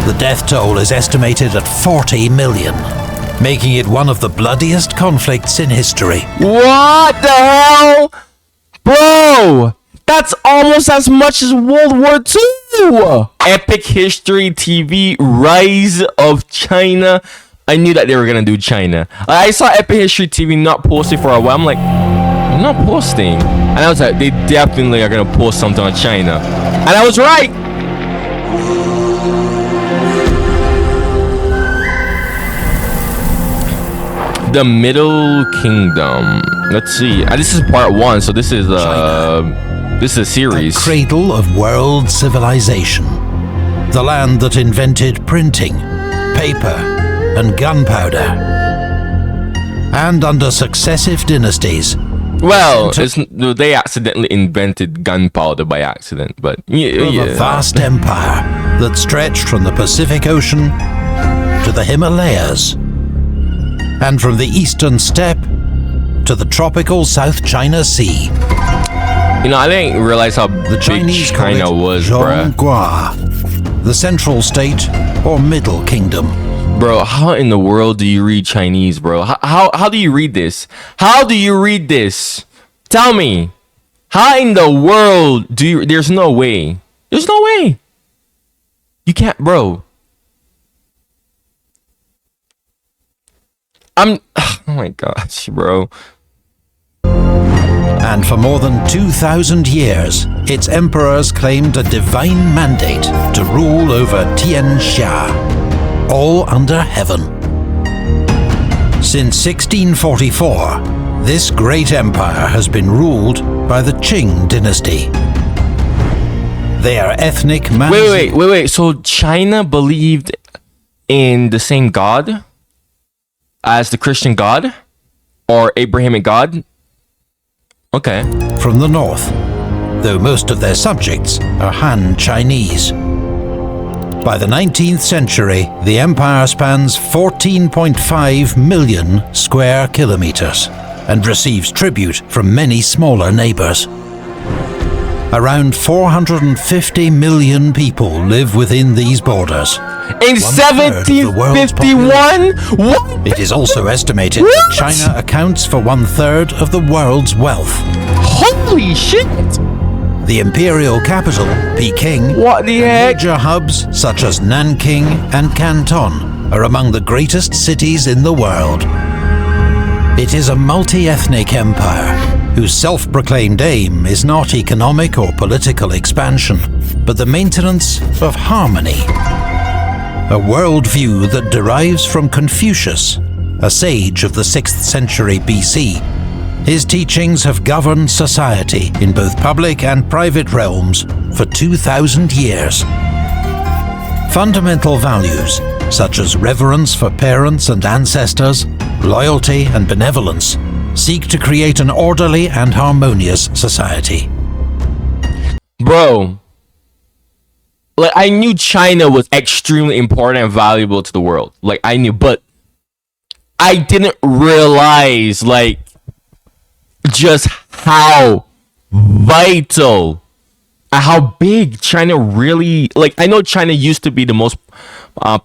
The death toll is estimated at 40 million, making it one of the bloodiest conflicts in history. What the hell? Bro, that's almost as much as World War II. Epic History TV, Rise of China. I knew that they were gonna do China. I saw Epic History TV not posting for a while. I'm like, I'm not posting. And I was like, they definitely are gonna post something on China. And I was right. The Middle Kingdom. Let's see. This is part 1, so this is a series. The cradle of world civilization. The land that invented printing, paper, and gunpowder. And under successive dynasties. Well, they accidentally invented gunpowder by accident, but A vast empire that stretched from the Pacific Ocean to the Himalayas, and from the eastern steppe to the tropical South China Sea. You know, I didn't realize how big Chinese China was, bruh. Zhonghua, the central state or middle kingdom. Bro, how in the world do you read Chinese, bro? How do you read this? How do you read this? Tell me. How in the world do you... There's no way. There's no way. You can't, bro. Oh my gosh, bro. And for more than 2,000 years, its emperors claimed a divine mandate to rule over Tianxia, all under heaven. Since 1644, this great empire has been ruled by the Qing dynasty. They are ethnic Wait. So China believed in the same God as the Christian God or Abrahamic God? Okay. From the north, though most of their subjects are Han Chinese. By the 19th century, the empire spans 14.5 million square kilometers and receives tribute from many smaller neighbors. Around 450 million people live within these borders. In 1751? What? It is also estimated that China accounts for 1/3 of the world's wealth. Holy shit! The imperial capital, Peking, What the heck? major hubs such as Nanking and Canton are among the greatest cities in the world. It is a multi-ethnic empire whose self-proclaimed aim is not economic or political expansion, but the maintenance of harmony. A worldview that derives from Confucius, a sage of the 6th century BC. His teachings have governed society in both public and private realms for 2,000 years. Fundamental values, such as reverence for parents and ancestors, loyalty and benevolence, seek to create an orderly and harmonious society. Bro, like, I knew China was extremely important and valuable to the world. Like, I knew, but I didn't realize, like, just how vital and how big China really... Like, I know China used to be the most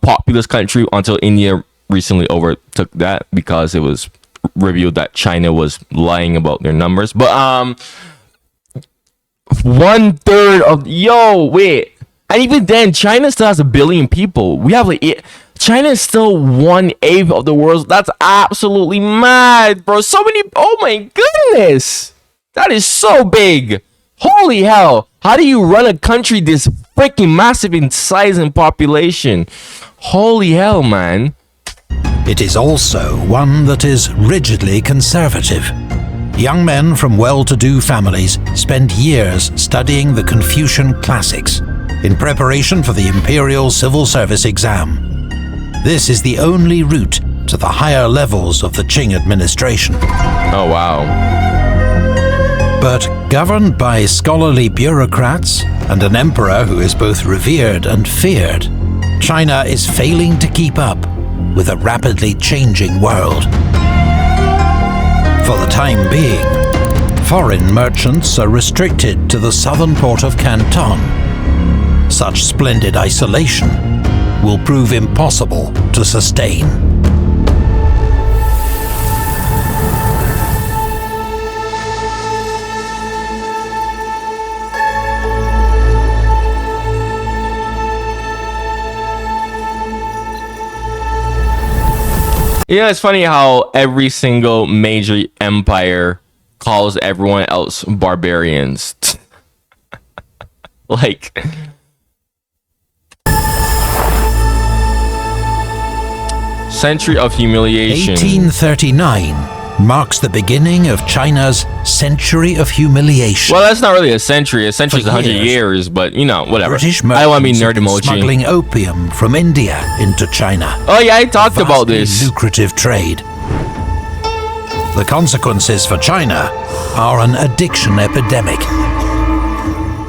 populous country until India recently overtook that because it was revealed that China was lying about their numbers. But 1/3 of... Yo, wait. And even then, China still has 1 billion people. We have like... China is still 1/8 of the world. That's absolutely mad, bro. So many... Oh my goodness. That is so big. Holy hell. How do you run a country this freaking massive in size and population? Holy hell, man. It is also one that is rigidly conservative. Young men from well-to-do families spend years studying the Confucian classics in preparation for the imperial civil service exam. This is the only route to the higher levels of the Qing administration. Oh, wow. But governed by scholarly bureaucrats and an emperor who is both revered and feared, China is failing to keep up with a rapidly changing world. For the time being, foreign merchants are restricted to the southern port of Canton. Such splendid isolation will prove impossible to sustain. Yeah, it's funny how every single major empire calls everyone else barbarians. Like, century of humiliation. 1839 marks the beginning of China's century of humiliation. Well, that's not really a century. A century is 100 years, years, but you know, whatever. British I don't want to be merchants nerd have been emoji. smuggling opium from India into China. Oh yeah, I talked about Vastly this. lucrative trade. The consequences for China are an addiction epidemic.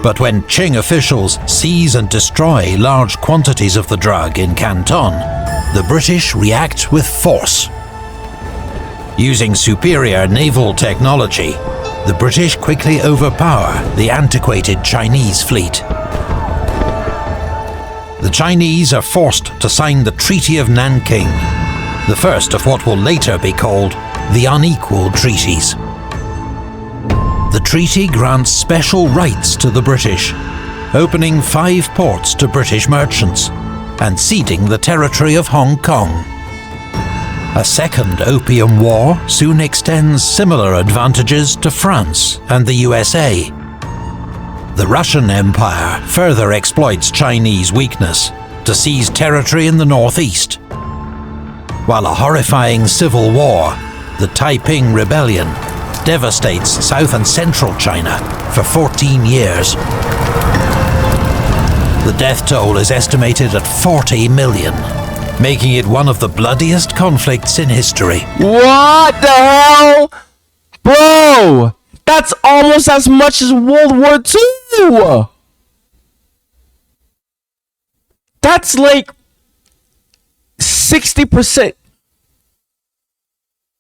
But when Qing officials seize and destroy large quantities of the drug in Canton, the British react with force. Using superior naval technology, the British quickly overpower the antiquated Chinese fleet. The Chinese are forced to sign the Treaty of Nanking, the first of what will later be called the Unequal Treaties. The treaty grants special rights to the British, opening 5 ports to British merchants and ceding the territory of Hong Kong. A second Opium War soon extends similar advantages to France and the USA. The Russian Empire further exploits Chinese weakness to seize territory in the northeast. While a horrifying civil war, the Taiping Rebellion, devastates South and Central China for 14 years. The death toll is estimated at 40 million, making it one of the bloodiest conflicts in history. What the hell? Bro, that's almost as much as World War II. That's like 60%.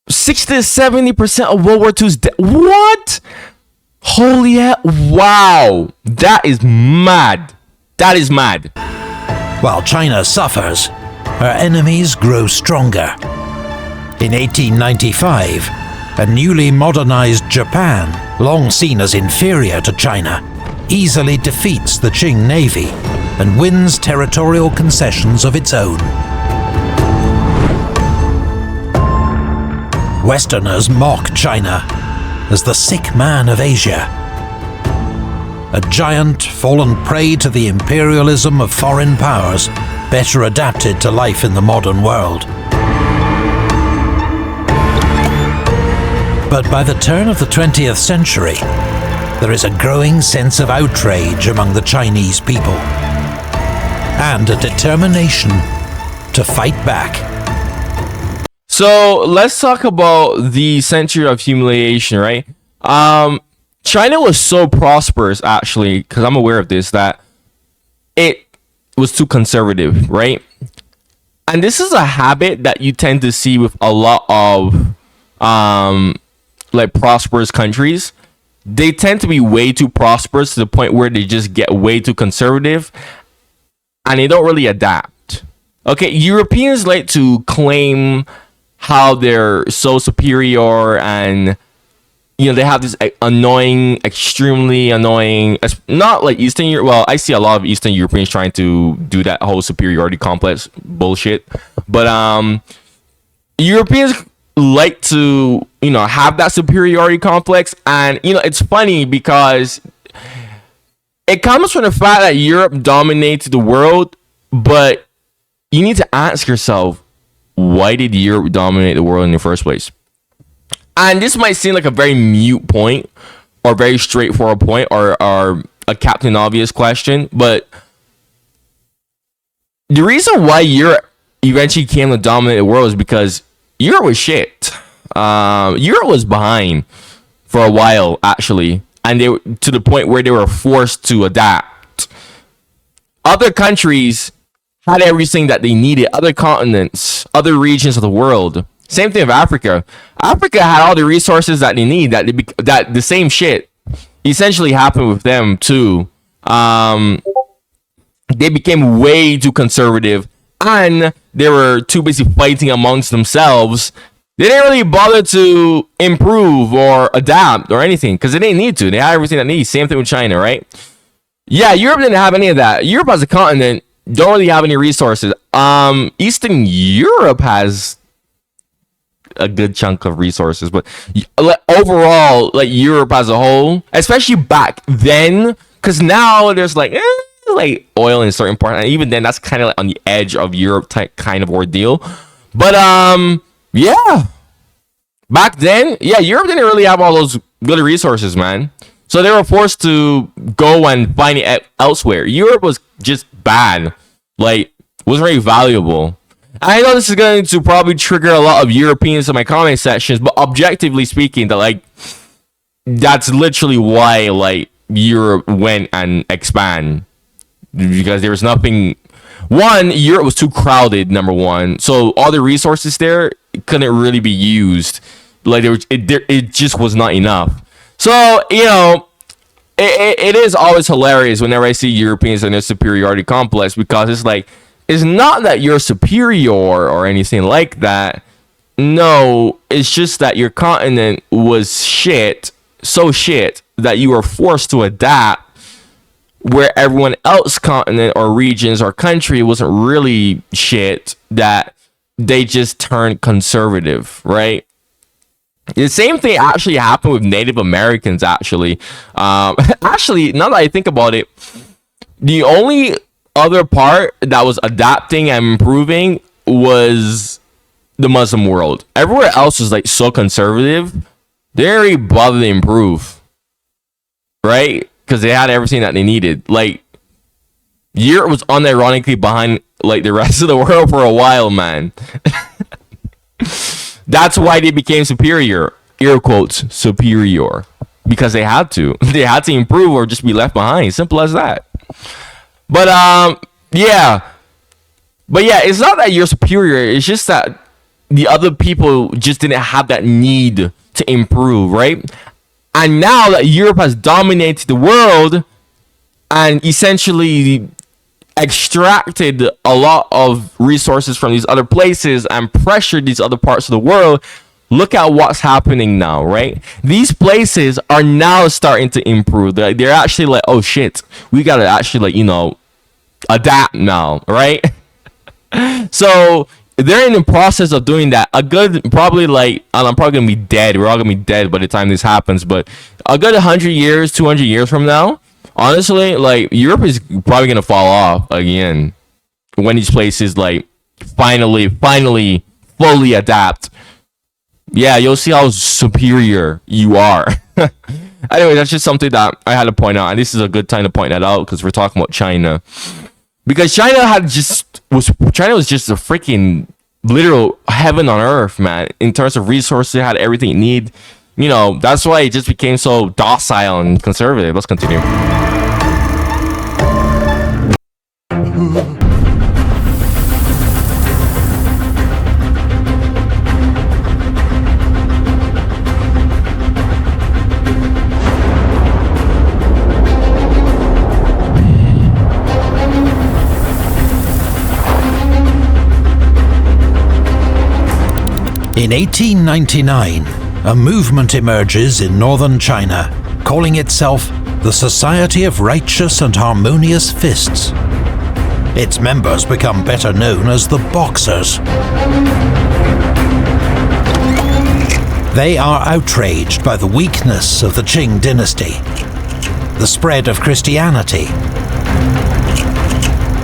60 to 70% of World War II's what? Holy hell. Wow. That is mad. That is mad. While China suffers, her enemies grow stronger. In 1895, a newly modernized Japan, long seen as inferior to China, easily defeats the Qing Navy and wins territorial concessions of its own. Westerners mock China as the sick man of Asia, a giant fallen prey to the imperialism of foreign powers, better adapted to life in the modern world. But by the turn of the 20th century, there is a growing sense of outrage among the Chinese people, and a determination to fight back. So let's talk about the century of humiliation, right? China was so prosperous, actually, because I'm aware of this, that it was too conservative, right? And this is a habit that you tend to see with a lot of like prosperous countries. They tend to be way too prosperous to the point where they just get way too conservative and they don't really adapt. Okay, Europeans like to claim how they're so superior, and you know, they have this annoying, extremely annoying, not like Eastern Europe. Well, I see a lot of Eastern Europeans trying to do that whole superiority complex bullshit, but Europeans like to, you know, have that superiority complex. And you know, it's funny because it comes from the fact that Europe dominates the world, but you need to ask yourself, why did Europe dominate the world in the first place? And this might seem like a very mute point or very straightforward point, or a Captain Obvious question, but the reason why Europe eventually came to dominate the world is because Europe was shit. Europe was behind for a while, actually, and they were to the point where they were forced to adapt. Other countries had everything that they needed. Other continents, other regions of the world. Same thing with Africa. Africa had all the resources that they need. That the same shit essentially happened with them too. They became way too conservative, and they were too busy fighting amongst themselves. They didn't really bother to improve or adapt or anything because they didn't need to. They had everything that needs. Same thing with China, right? Yeah, Europe didn't have any of that. Europe as a continent don't really have any resources. Eastern Europe has a good chunk of resources, but overall, like Europe as a whole, especially back then, because now there's like oil in certain parts, and even then, that's kind of like on the edge of Europe type kind of ordeal. But yeah, back then, yeah, Europe didn't really have all those good resources, man. So they were forced to go and find it elsewhere. Europe was just bad, like wasn't very valuable. I know this is going to probably trigger a lot of Europeans in my comment sections, but objectively speaking, that's literally why like Europe went and expand, because there was nothing. One, Europe was too crowded, number one, so all the resources there couldn't really be used. Like it just was not enough. So it is always hilarious whenever I see Europeans in their superiority complex, because it's like, it's not that you're superior or anything like that. No, it's just that your continent was shit, so shit that you were forced to adapt, where everyone else continent or regions or country wasn't really shit, that they just turned conservative, right? The same thing actually happened with Native Americans, actually. Actually, now that I think about it, the only other part that was adapting and improving was the Muslim world. Everywhere else was like so conservative, they didn't really bother to improve, right? Because they had everything that they needed. Like, Europe was unironically behind like the rest of the world for a while, man. That's why they became superior, air quotes, superior, because they had to. They had to improve or just be left behind. Simple as that. But yeah, it's not that you're superior. It's just that the other people just didn't have that need to improve, right? And now that Europe has dominated the world and essentially extracted a lot of resources from these other places and pressured these other parts of the world, look at what's happening now, right? These places are now starting to improve. They're actually like, oh shit, we gotta actually like, adapt now, right? So they're in the process of doing that. A good, probably like, and I'm probably gonna be dead. We're all gonna be dead by the time this happens, but a good 100 years, 200 years from now, honestly, like Europe is probably gonna fall off again when these places like finally fully adapt. Yeah, you'll see how superior you are. Anyway, that's just something that I had to point out, and this is a good time to point that out because we're talking about China. Because China was just a freaking literal heaven on earth, man. In terms of resources, it had everything it need. That's why it just became so docile and conservative. Let's continue. In 1899, a movement emerges in northern China, calling itself the Society of Righteous and Harmonious Fists. Its members become better known as the Boxers. They are outraged by the weakness of the Qing dynasty, the spread of Christianity,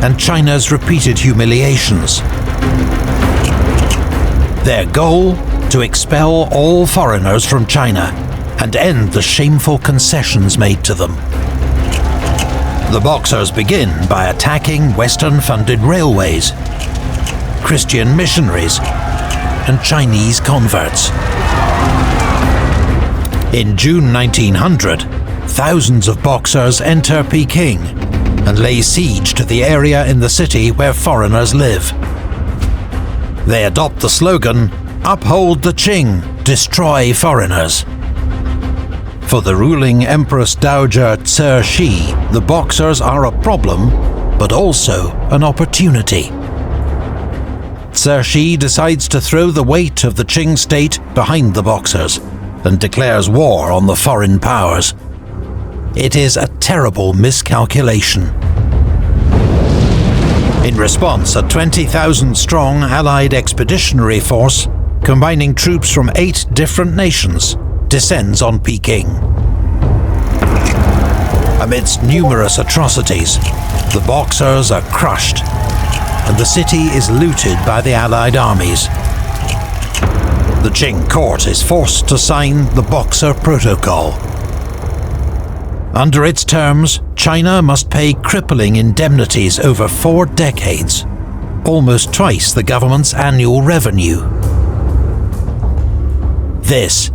and China's repeated humiliations. Their goal? To expel all foreigners from China and end the shameful concessions made to them. The Boxers begin by attacking Western-funded railways, Christian missionaries, and Chinese converts. In June 1900, thousands of Boxers enter Peking and lay siege to the area in the city where foreigners live. They adopt the slogan, "Uphold the Qing, destroy foreigners." For the ruling Empress Dowager Cixi, the Boxers are a problem, but also an opportunity. Cixi decides to throw the weight of the Qing state behind the Boxers and declares war on the foreign powers. It is a terrible miscalculation. In response, a 20,000-strong Allied expeditionary force, combining troops from 8 different nations, descends on Peking. Amidst numerous atrocities, the Boxers are crushed, and the city is looted by the Allied armies. The Qing court is forced to sign the Boxer Protocol. Under its terms, China must pay crippling indemnities over 4 decades, almost twice the government's annual revenue. This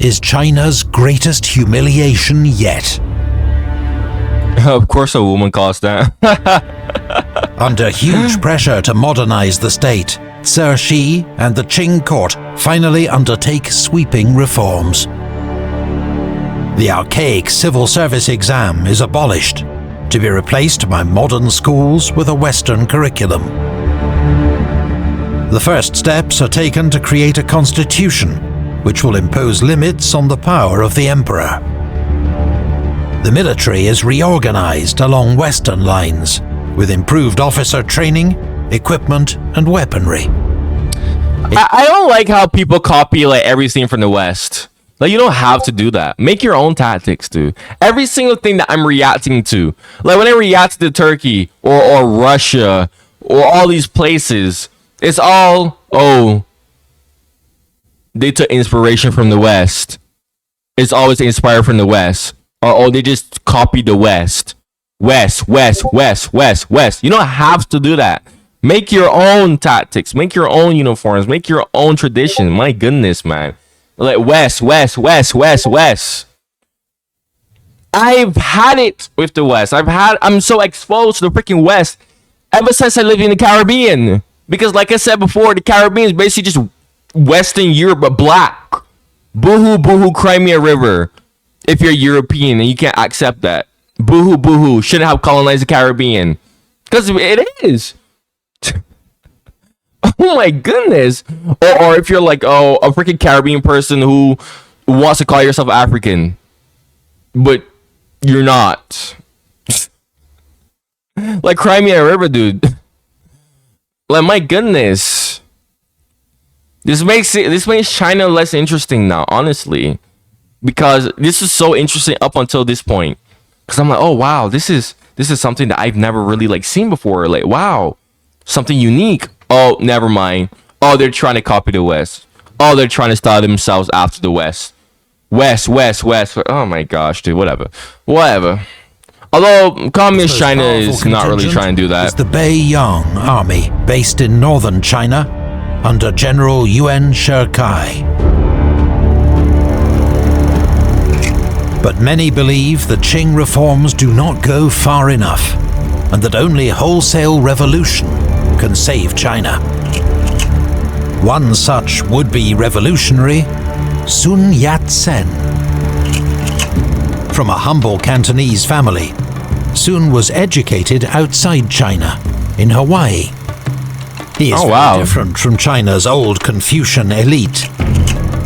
is China's greatest humiliation yet. Of course a woman caused that. Under huge pressure to modernize the state, Cixi and the Qing court finally undertake sweeping reforms. The archaic civil service exam is abolished, to be replaced by modern schools with a Western curriculum. The first steps are taken to create a constitution, which will impose limits on the power of the emperor. The military is reorganized along Western lines, with improved officer training, equipment, and weaponry. I don't like how people copy like everything from the West. Like, you don't have to do that. Make your own tactics, dude. Every single thing that I'm reacting to, like when I react to Turkey or Russia or all these places, it's all, oh, they took inspiration from the West. It's always inspired from the West. Or, oh, they just copied the West. West. You don't have to do that. Make your own tactics. Make your own uniforms. Make your own tradition. My goodness, man. Like West. I've had it with the West. I'm so exposed to the freaking West ever since I lived in the Caribbean. Because like I said before, the Caribbean is basically just Western Europe, but black. Boohoo, boohoo, Crimea River. If you're European and you can't accept that. Boohoo, boohoo, shouldn't have colonized the Caribbean. Because it is. Oh my goodness. Or if you're like, oh, a freaking Caribbean person who wants to call yourself African, but you're not. Like Crimea River, dude. Like, my goodness. This makes China less interesting now, honestly. Because this is so interesting up until this point. Because I'm like, oh wow, this is something that I've never really like seen before. Like, wow, something unique. Oh, never mind. Oh, they're trying to copy the West. Oh, they're trying to style themselves after the West. West. Oh my gosh, dude. Whatever. Although communist China is not really trying to do that. It's the Beiyang army, based in northern China, under General Yuan Shikai. But many believe the Qing reforms do not go far enough, and that only wholesale revolution can save China. One such would-be revolutionary, Sun Yat-sen. From a humble Cantonese family, Sun was educated outside China, in Hawaii. He is very different from China's old Confucian elite.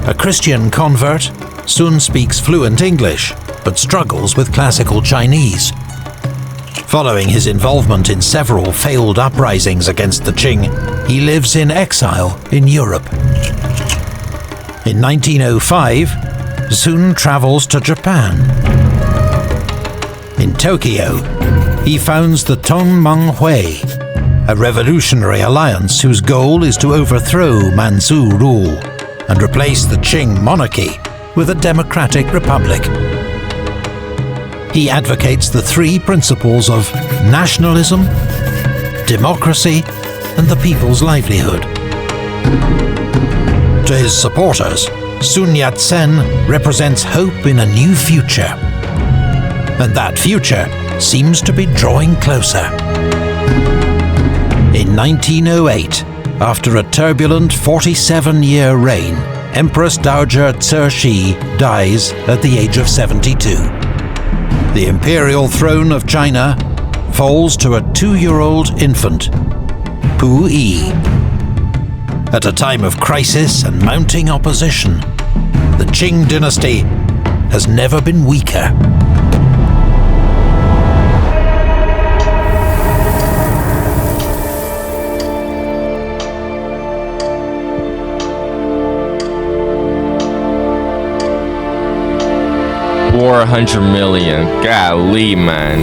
A Christian convert, Sun speaks fluent English, but struggles with classical Chinese. Following his involvement in several failed uprisings against the Qing, he lives in exile in Europe. In 1905, Sun travels to Japan. In Tokyo, he founds the Tongmenghui, a revolutionary alliance whose goal is to overthrow Manchu rule and replace the Qing monarchy with a democratic republic. He advocates the 3 principles of nationalism, democracy, and the people's livelihood. To his supporters, Sun Yat-sen represents hope in a new future. And that future seems to be drawing closer. In 1908, after a turbulent 47-year reign, Empress Dowager Cixi dies at the age of 72. The imperial throne of China falls to a 2-year-old infant, Pu Yi. At a time of crisis and mounting opposition, the Qing dynasty has never been weaker. $400 million. Golly, man.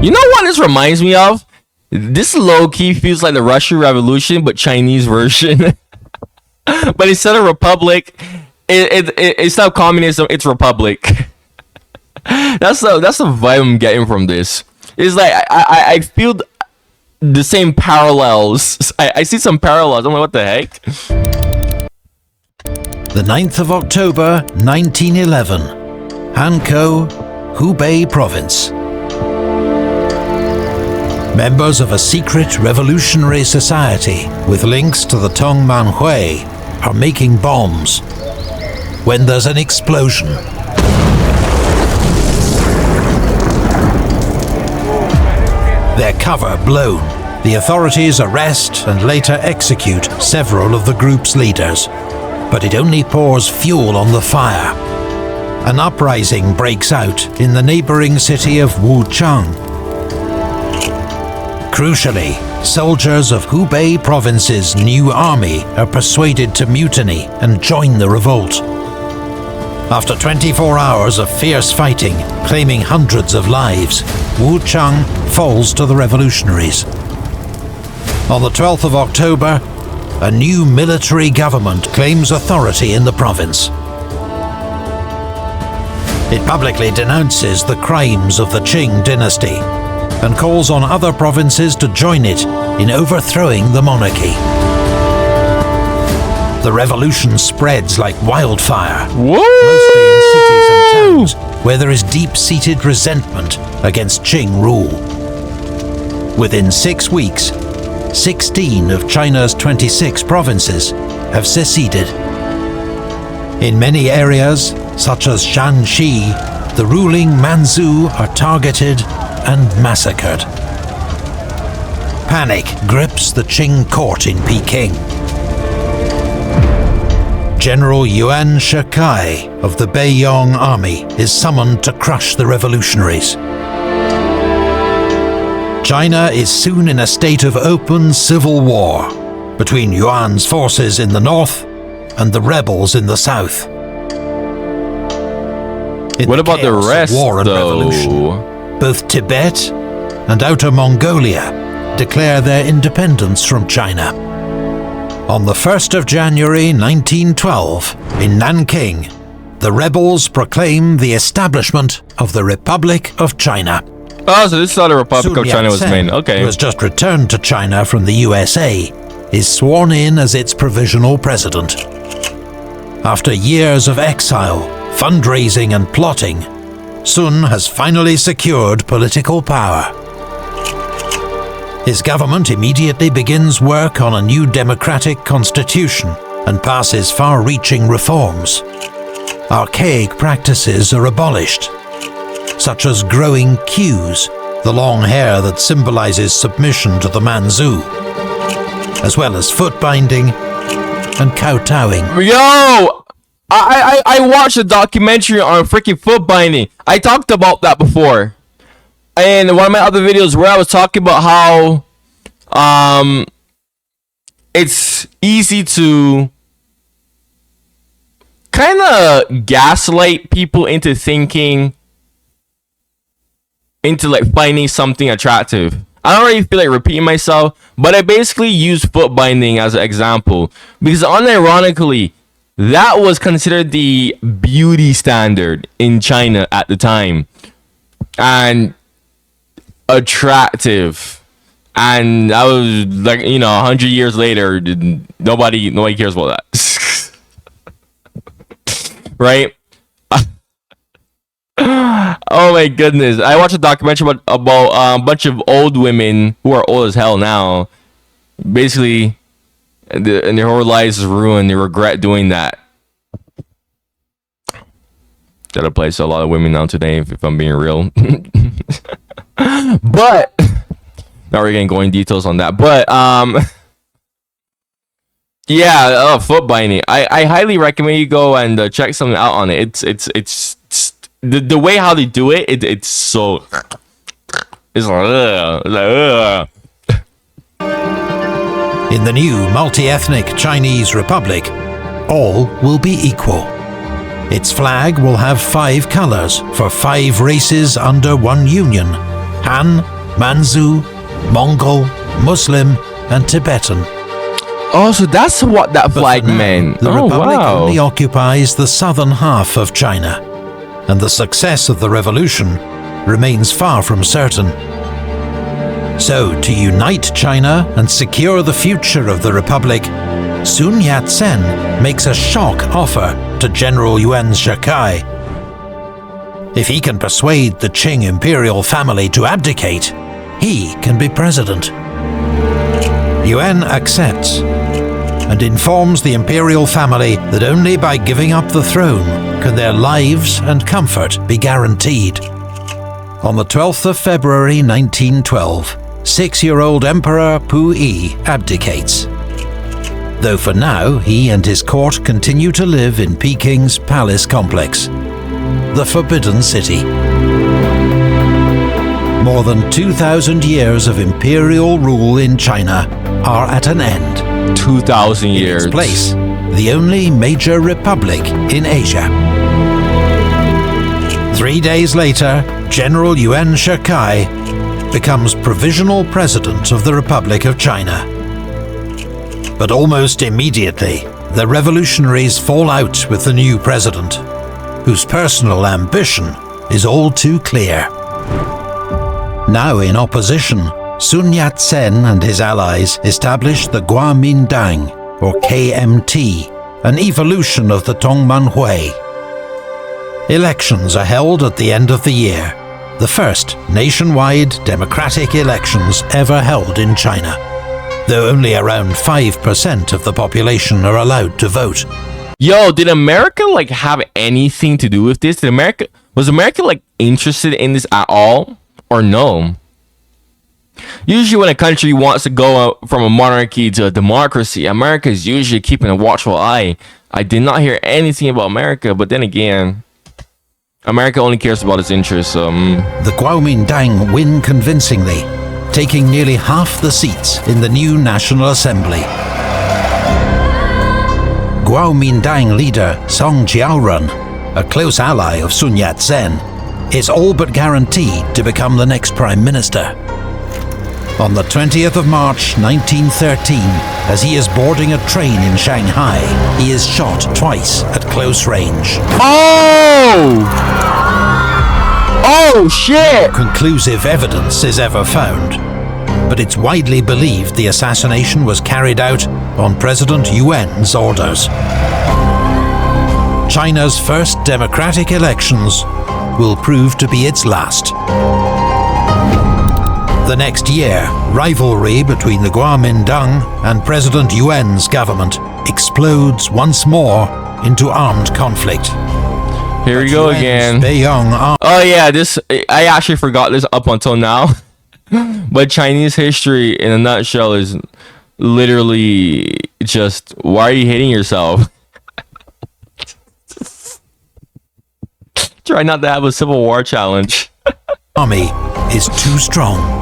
You know what this reminds me of? This low-key feels like the Russian Revolution, but Chinese version. But instead of republic, it's not communism, it's republic. That's the vibe I'm getting from this. It's like I feel the same parallels. I see some parallels. I'm like, what the heck? The 9th of October, 1911, Hankou, Hubei Province. Members of a secret revolutionary society with links to the Tong Manhui are making bombs when there's an explosion. Their cover blown. The authorities arrest and later execute several of the group's leaders, but it only pours fuel on the fire. An uprising breaks out in the neighboring city of Wuchang. Crucially, soldiers of Hubei province's new army are persuaded to mutiny and join the revolt. After 24 hours of fierce fighting, claiming hundreds of lives, Wuchang falls to the revolutionaries. On the 12th of October, a new military government claims authority in the province. It publicly denounces the crimes of the Qing dynasty and calls on other provinces to join it in overthrowing the monarchy. The revolution spreads like wildfire, mostly in cities and towns where there is deep-seated resentment against Qing rule. Within 6 weeks, 16 of China's 26 provinces have seceded. In many areas, such as Shanxi, the ruling Manchu are targeted and massacred. Panic grips the Qing court in Peking. General Yuan Shikai of the Beiyang army is summoned to crush the revolutionaries. China is soon in a state of open civil war between Yuan's forces in the north and the rebels in the south. What about the rest, war and though? Revolution, both Tibet and Outer Mongolia declare their independence from China. On the 1st of January 1912, in Nanking, the rebels proclaim the establishment of the Republic of China. Oh, so this is how the Republic of China was made. Okay. Who has just returned to China from the USA, is sworn in as its provisional president. After years of exile, fundraising and plotting, Sun has finally secured political power. His government immediately begins work on a new democratic constitution and passes far-reaching reforms. Archaic practices are abolished, such as growing queues, the long hair that symbolizes submission to the Manchu, as well as foot binding and kowtowing. Yo! I watched a documentary on freaking foot binding. I talked about that before. And one of my other videos where I was talking about how it's easy to kind of gaslight people into thinking, into like finding something attractive. I don't really feel like repeating myself, but I basically use foot binding as an example because unironically, that was considered the beauty standard in China at the time. And attractive. And I was like, 100 years later, nobody cares about that. Right? Oh my goodness. I watched a documentary about a bunch of old women who are old as hell now. Basically, and their whole lives is ruined. They regret doing that. That applies to a lot of women now today, if I'm being real. But Now we're gonna go in details on that, but yeah, foot binding. I highly recommend you go and check something out on it. It's the way how they do it. It's so. It's like. In the new multi-ethnic Chinese Republic, all will be equal. Its flag will have 5 colors for 5 races under one union: Han, Manzu, Mongol, Muslim, and Tibetan. Oh, so that's what that flag meant. The Republic only occupies the southern half of China, and the success of the revolution remains far from certain. So, to unite China and secure the future of the Republic, Sun Yat-sen makes a shock offer to General Yuan Shikai. If he can persuade the Qing imperial family to abdicate, he can be president. Yuan accepts and informs the imperial family that only by giving up the throne can their lives and comfort be guaranteed. On the 12th of February 1912, 6-year-old Emperor Puyi abdicates, though for now he and his court continue to live in Peking's palace complex, the Forbidden City. More than 2,000 years of imperial rule in China are at an end. 2,000 years. In its place, the only major republic in Asia. 3 days later, General Yuan Shikai becomes provisional president of the Republic of China. But almost immediately, the revolutionaries fall out with the new president, whose personal ambition is all too clear. Now in opposition, Sun Yat-sen and his allies established the Kuomintang, or KMT, an evolution of the Tongmanhui. Elections are held at the end of the year, the first nationwide democratic elections ever held in China, though only around 5% of the population are allowed to vote. Yo, did America like have anything to do with this? Was America like interested in this at all, or no? Usually when a country wants to go from a monarchy to a democracy, America is usually keeping a watchful eye. I did not hear anything about America, but then again, America only cares about its interests. The Kuomintang win convincingly, taking nearly half the seats in the new National Assembly. Kuomintang leader Song Jiaorun, a close ally of Sun Yat-sen, is all but guaranteed to become the next prime minister. On the 20th of March 1913, as he is boarding a train in Shanghai, he is shot twice at close range. Oh! Oh shit! No conclusive evidence is ever found, but it's widely believed the assassination was carried out on President Yuan's orders. China's first democratic elections will prove to be its last. The next year, rivalry between the Kuomintang and President Yuan's government explodes once more into armed conflict. Here we go again. Oh yeah, I actually forgot this up until now. But Chinese history in a nutshell is literally just, why are you hating yourself? Try not to have a civil war challenge. Army is too strong.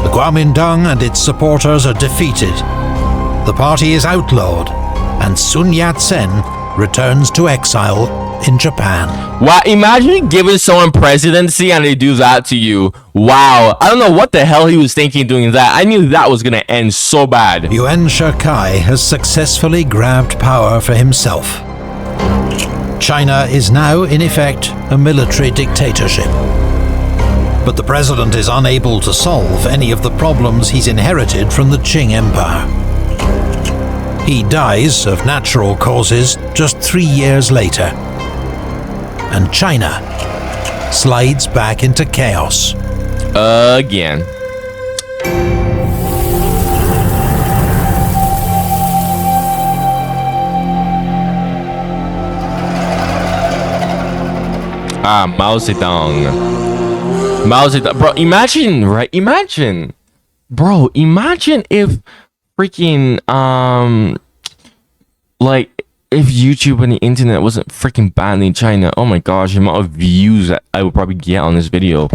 The Kuomintang and its supporters are defeated. The party is outlawed, and Sun Yat-sen returns to exile in Japan. Wow, imagine giving someone presidency and they do that to you. Wow, I don't know what the hell he was thinking doing that. I knew that was gonna end so bad. Yuan Shikai has successfully grabbed power for himself. China is now, in effect, a military dictatorship. But the president is unable to solve any of the problems he's inherited from the Qing Empire. He dies of natural causes just 3 years later, and China slides back into chaos. Again. Mao Zedong. Mao Zedong. Bro, imagine, right? Imagine Bro, imagine if freaking like if YouTube and the internet wasn't freaking banned in China. Oh my gosh, the amount of views that I would probably get on this video.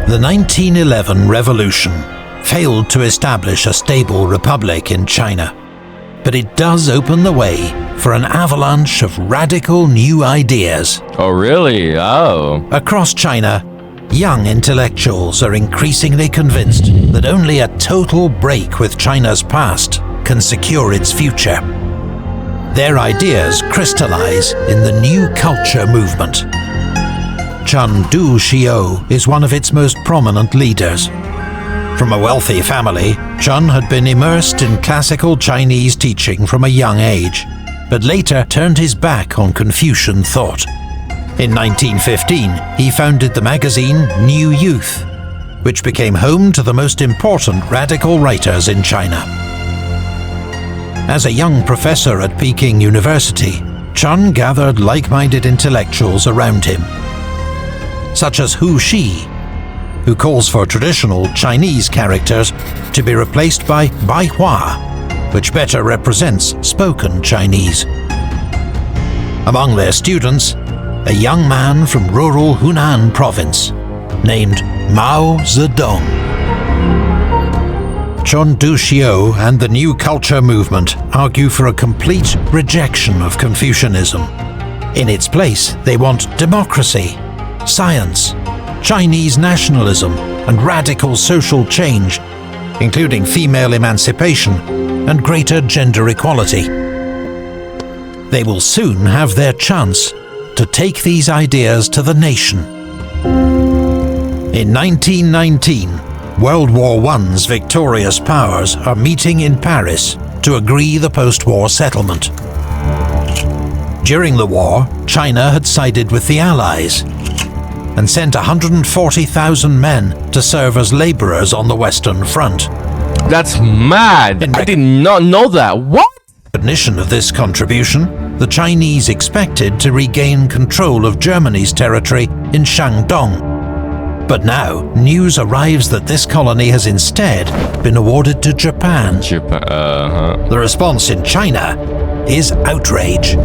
The 1911 revolution failed to establish a stable republic in China, but it does open the way for an avalanche of radical new ideas. Oh really? Oh. Across China, young intellectuals are increasingly convinced that only a total break with China's past can secure its future. Their ideas crystallize in the new culture movement. Chun Du-Xiu is one of its most prominent leaders. From a wealthy family, Chun had been immersed in classical Chinese teaching from a young age, but later turned his back on Confucian thought. In 1915, he founded the magazine New Youth, which became home to the most important radical writers in China. As a young professor at Peking University, Chun gathered like-minded intellectuals around him, such as Hu Shi, who calls for traditional Chinese characters to be replaced by Baihua, which better represents spoken Chinese. Among their students, a young man from rural Hunan province named Mao Zedong. Chun Du-Xiu and the New Culture movement argue for a complete rejection of Confucianism. In its place, they want democracy, science, Chinese nationalism, and radical social change, including female emancipation and greater gender equality. They will soon have their chance to take these ideas to the nation. In 1919, World War I's victorious powers are meeting in Paris to agree the post-war settlement. During the war, China had sided with the Allies and sent 140,000 men to serve as laborers on the Western Front. That's mad. I did not know that. What? In recognition of this contribution, the Chinese expected to regain control of Germany's territory in Shandong. But now, news arrives that this colony has instead been awarded to Japan. The response in China is outrage.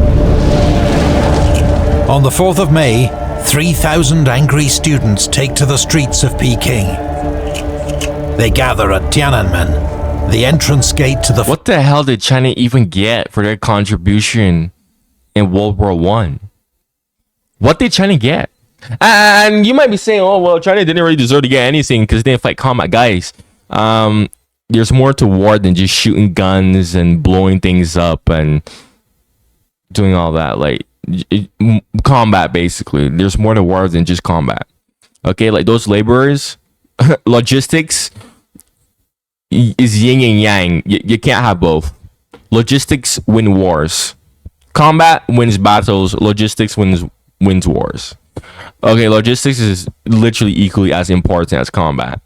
On the 4th of May, 3,000 angry students take to the streets of Peking. They gather at Tiananmen, the entrance gate to the... What the hell did China even get for their contribution in World War I? What did China get? And you might be saying, oh, well, China didn't really deserve to get anything because they didn't fight combat. Guys, there's more to war than just shooting guns and blowing things up and doing all that. Like, combat, basically. There's more to war than just combat. Okay, like those laborers, logistics is yin and yang. You can't have both. Logistics win wars. Combat wins battles. Logistics wins wars. Okay, logistics is literally equally as important as combat.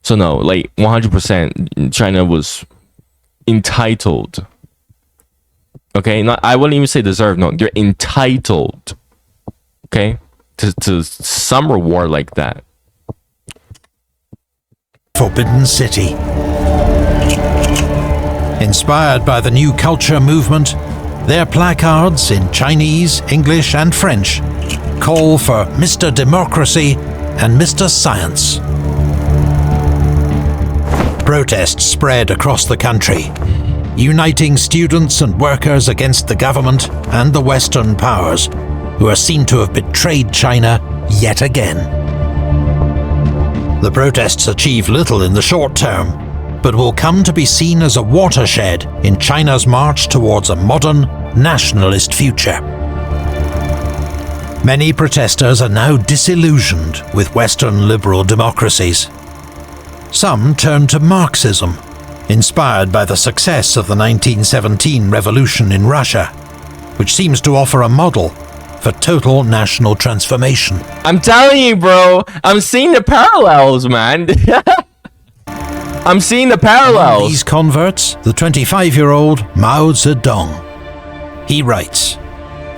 So no, like 100%, China was entitled. Okay, I wouldn't even say deserve. No, they're entitled. Okay, to some reward like that. Forbidden City. Inspired by the New Culture movement, their placards in Chinese, English, and French call for Mr. Democracy and Mr. Science. Protests spread across the country, uniting students and workers against the government and the Western powers, who are seen to have betrayed China yet again. The protests achieve little in the short term, but will come to be seen as a watershed in China's march towards a modern, nationalist future. Many protesters are now disillusioned with Western liberal democracies. Some turn to Marxism, inspired by the success of the 1917 revolution in Russia, which seems to offer a model for total national transformation. I'm telling you, bro, I'm seeing the parallels, man. I'm seeing the parallels. Among these converts, the 25-year-old Mao Zedong. He writes,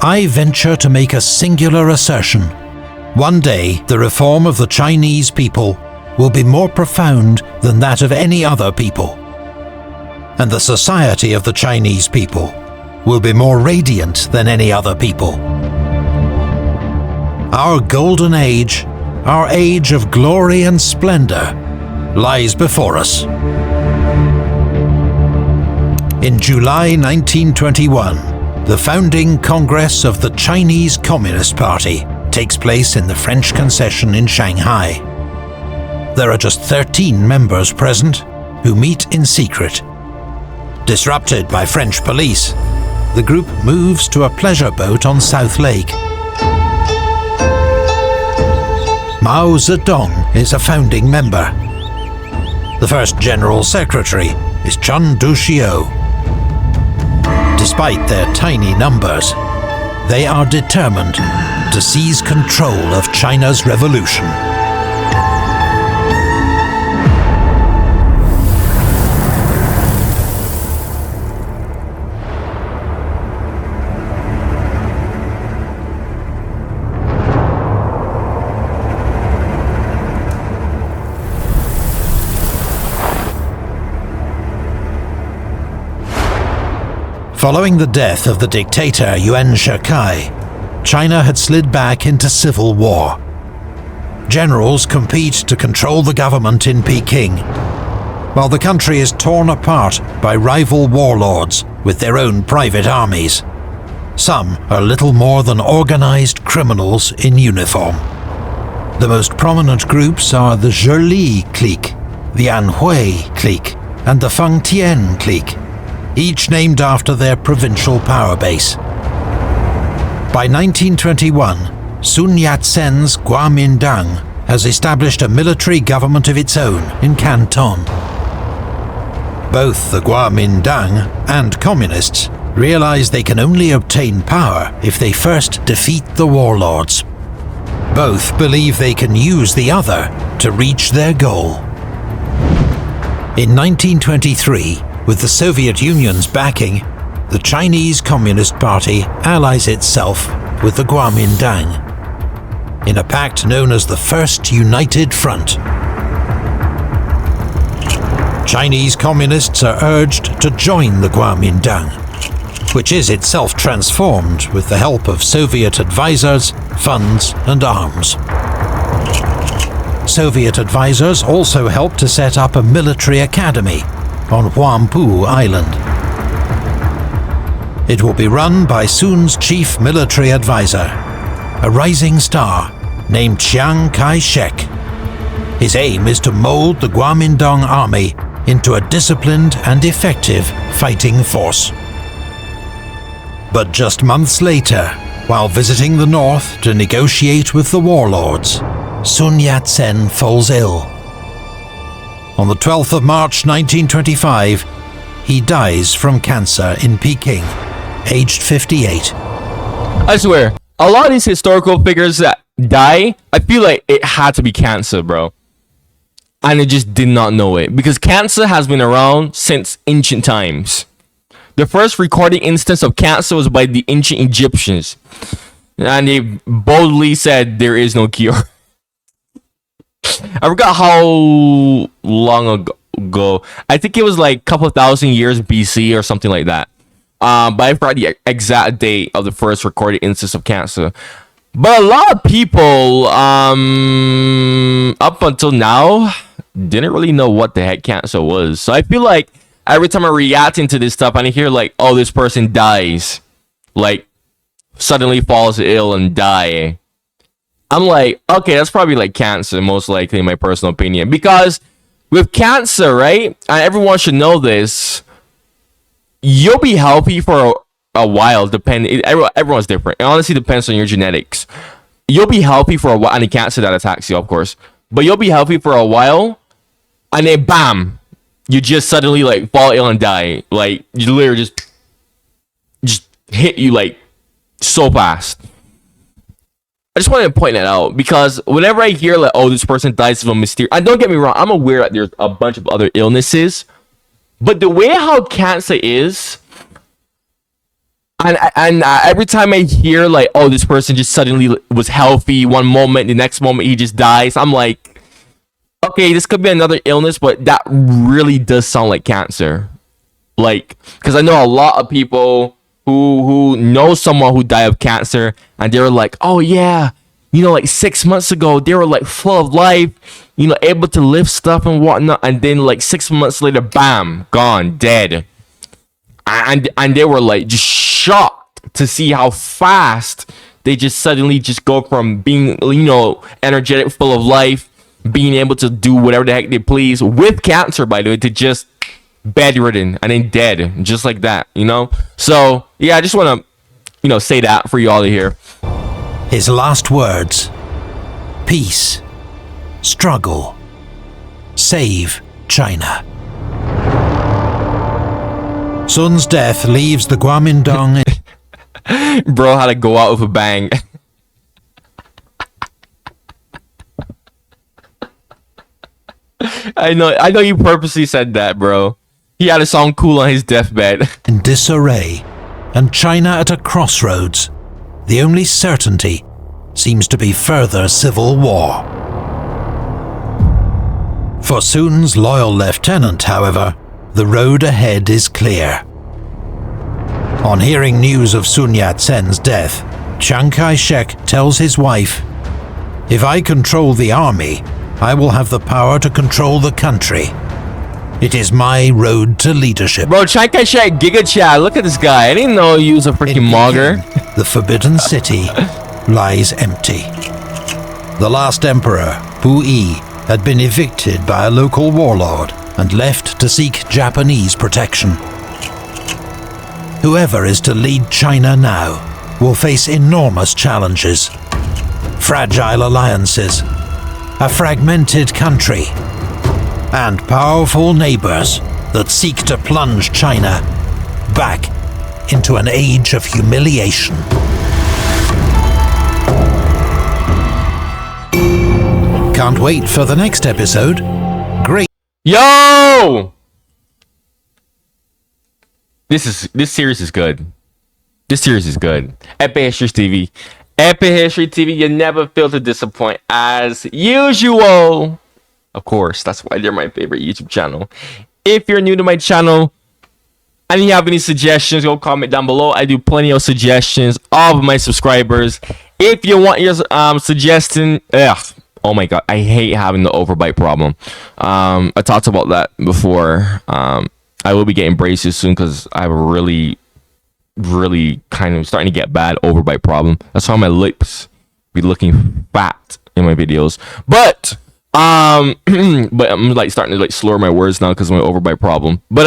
I venture to make a singular assertion. One day, the reform of the Chinese people will be more profound than that of any other people. And the society of the Chinese people will be more radiant than any other people. Our golden age, our age of glory and splendor, lies before us. In July 1921, the founding Congress of the Chinese Communist Party takes place in the French concession in Shanghai. There are just 13 members present who meet in secret. Disrupted by French police, the group moves to a pleasure boat on South Lake. Mao Zedong is a founding member. The first General Secretary is Chen Duxiu. Despite their tiny numbers, they are determined to seize control of China's revolution. Following the death of the dictator Yuan Shikai, China had slid back into civil war. Generals compete to control the government in Peking, while the country is torn apart by rival warlords with their own private armies. Some are little more than organized criminals in uniform. The most prominent groups are the Zhili clique, the Anhui clique, and the Fengtian clique, each named after their provincial power base. By 1921, Sun Yat-sen's Kuomintang has established a military government of its own in Canton. Both the Kuomintang and communists realize they can only obtain power if they first defeat the warlords. Both believe they can use the other to reach their goal. In 1923, with the Soviet Union's backing, the Chinese Communist Party allies itself with the Kuomintang in a pact known as the First United Front. Chinese communists are urged to join the Kuomintang, which is itself transformed with the help of Soviet advisors, funds, and arms. Soviet advisors also helped to set up a military academy on Huangpu Island. It will be run by Sun's chief military advisor, a rising star named Chiang Kai-shek. His aim is to mold the Kuomintang army into a disciplined and effective fighting force. But just months later, while visiting the north to negotiate with the warlords, Sun Yat-sen falls ill. On the 12th of March 1925, he dies from cancer in Peking, aged 58. I swear, a lot of these historical figures that die, I feel like it had to be cancer, bro. And I just did not know it, because cancer has been around since ancient times. The first recorded instance of cancer was by the ancient Egyptians, and they boldly said there is no cure. I forgot how long ago. I think it was like a couple of thousand years BC or something like that. But I forgot the exact date of the first recorded instance of cancer. But a lot of people, up until now, didn't really know what the heck cancer was. So I feel like every time I react into this stuff, and I hear like, oh, this person dies, like suddenly falls ill and die, I'm like, okay, that's probably like cancer, most likely, in my personal opinion. Because with cancer, right, and everyone should know this, you'll be healthy for a while. Everyone's different. It honestly depends on your genetics. You'll be healthy for a while, and the cancer that attacks you, of course. But you'll be healthy for a while, and then bam, you just suddenly like fall ill and die. Like you literally just hit you like so fast. I just wanted to point that out, because whenever I hear like, oh, this person dies of a mysterious, and don't get me wrong, I'm aware that there's a bunch of other illnesses, but the way how cancer is, And every time I hear like, oh, this person just suddenly was healthy one moment, the next moment he just dies, I'm like, okay, this could be another illness, but that really does sound like cancer. Like, because I know a lot of people who know someone who died of cancer, and they were like, oh yeah, like 6 months ago they were like full of life, able to lift stuff and whatnot, and then like 6 months later, bam, gone, dead. And they were like just shocked to see how fast they just suddenly just go from being energetic, full of life, being able to do whatever the heck they please with cancer, by the way, to just bedridden and then dead, just like that. So yeah, I just want to say that for you all to hear. His last words: peace, struggle, save China. Sun's death leaves the Guomindang. Bro had to go out with a bang. I know you purposely said that, bro. He had to sound cool on his deathbed. In disarray, and China at a crossroads. The only certainty seems to be further civil war. For Sun's loyal lieutenant, however, the road ahead is clear. On hearing news of Sun Yat-sen's death, Chiang Kai-shek tells his wife, "If I control the army, I will have the power to control the country. It is my road to leadership." Bro, Chiang Kai-shek, Giga Chad, look at this guy. I didn't know he was a freaking mogger. The Forbidden City lies empty. The last emperor, Pu Yi, had been evicted by a local warlord and left to seek Japanese protection. Whoever is to lead China now will face enormous challenges. Fragile alliances, a fragmented country, and powerful neighbors that seek to plunge China back into an age of humiliation. Can't wait for the next episode. Great. Yo! This series is good. This series is good. Epic History TV. Epic History TV, you never fail to disappoint as usual. Of course, that's why they're my favorite YouTube channel. If you're new to my channel and you have any suggestions, go comment down below. I do plenty of suggestions of my subscribers. If you want your suggestion, oh my god, I hate having the overbite problem. I talked about that before. I will be getting braces soon because I have a really kind of starting to get bad overbite problem. That's why my lips be looking fat in my videos. But but I'm like starting to like slur my words now because of my overbite problem. But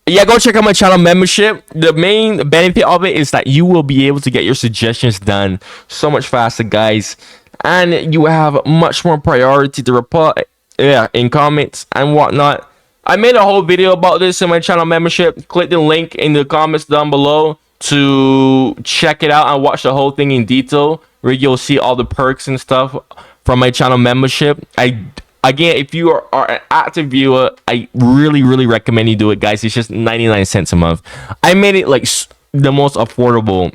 yeah, go check out my channel membership. The main benefit of it is that you will be able to get your suggestions done so much faster, guys, and you have much more priority to reply in comments and whatnot. I made a whole video about this in my channel membership. Click the link in the comments down below to check it out and watch the whole thing in detail, where you'll see all the perks and stuff from my channel membership. Again, if you are an active viewer, I really recommend you do it, guys. It's just 99 cents a month. I made it like the most affordable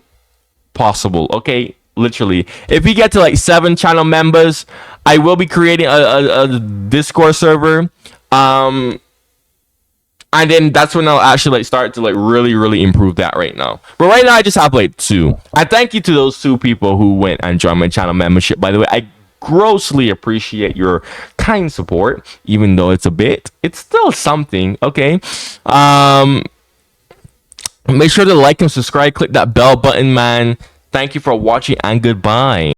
possible, okay? Literally, if you get to like 7 channel members, I will be creating a Discord server. And then that's when I'll actually like start to like really improve that right now. But right now I just have like 2. And thank you to those 2 people who went and joined my channel membership. By the way, I grossly appreciate your kind support. Even though it's a bit, it's still something, okay? Make sure to like and subscribe. Click that bell button, man. Thank you for watching and goodbye.